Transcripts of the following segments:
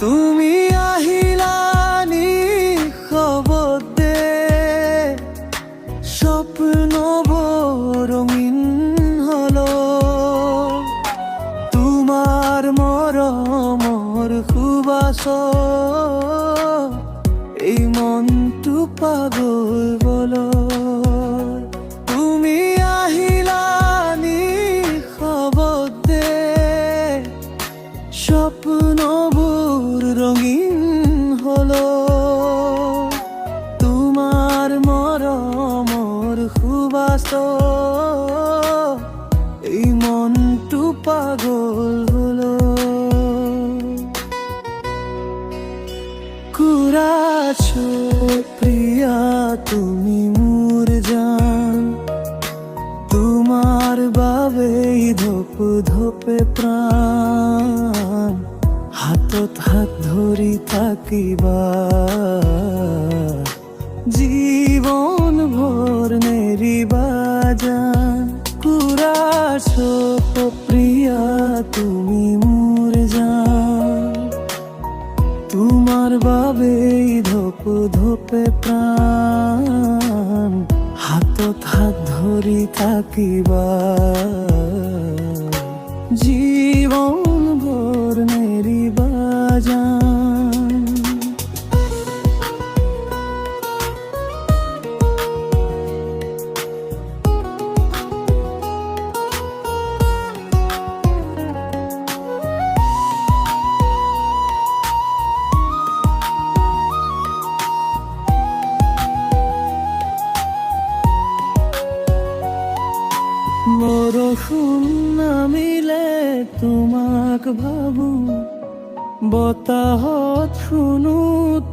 তুমি আহিলানি খবর দে, স্বপ্ন রঙিন হলো তোমার মরমর খুবাস, এই মনটু পাগল বলো। তুমি আহিলানি খবর দে, স্বপ্ন রঙিন হলো তোমার মরমর খুবাস, এই মনটু পাগল হলো। কুরাছো প্রিয়া তুমি মোর জান, তোমার বাবেই ধপ ধপে প্রাণ, হাতত হাত ধরি থাকিবা জীবন ভোর নেরিবা জান। কুরাছো প্রিয়া তুমি মোর জান, তোমার বাবেই ধপ ধপে প্রাণ, হাতত হাত ধরি থাকিবা জীবন ভোর নেরিবা জান। বরষুণ নামিলে তোমাক ভাবো, বতাহত শুনো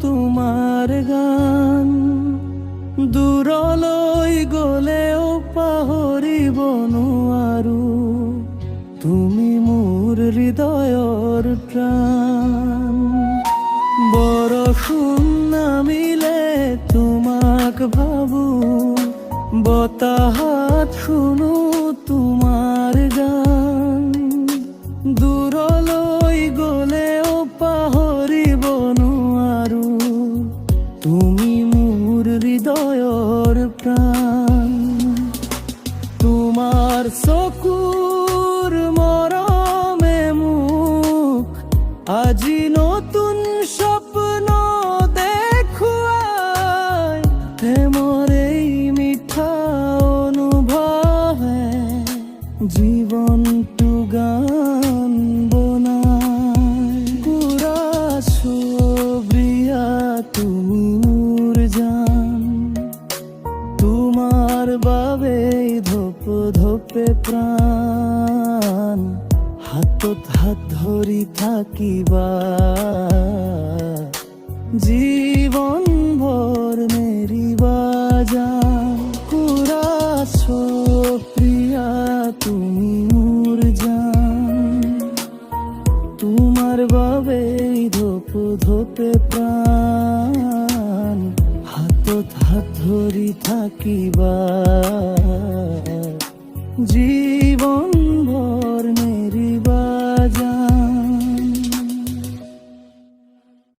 তোমাৰ গান, দূৰলৈ গলেও পাহৰিব নোৱাৰো তুমি মোৰ হৃদয়ৰ প্ৰাণ। বৰষুণ নামিলে তোমাক ভাবো, বতাহত শুনো তোমাৰ গান, দূৰলৈ গলেও পাহৰিব নোৱাৰো তুমি মোৰ হৃদয়ৰ প্ৰাণ। তোমাৰ চকুৰ মৰমে মোক আজি নতুন স্বপ্ন দেখুৱাই, প্ৰেমৰ এই মিঠা অনুভৱে জীবনটো গান বনাই। কুৰাছো প্ৰিয়া তুমি মোর জান, তোমার বাবেই ধপ ধপে প্রাণ, হাতত হাত ধরি থাকিবা জীবন ভোর নেরিবা জান। কুরাছো প্রিয়া তুমি মোর জান, তোমার বাবেই ধপ ধপে প্রাণ, হাতত হাত ধরি থাকিবা জীবন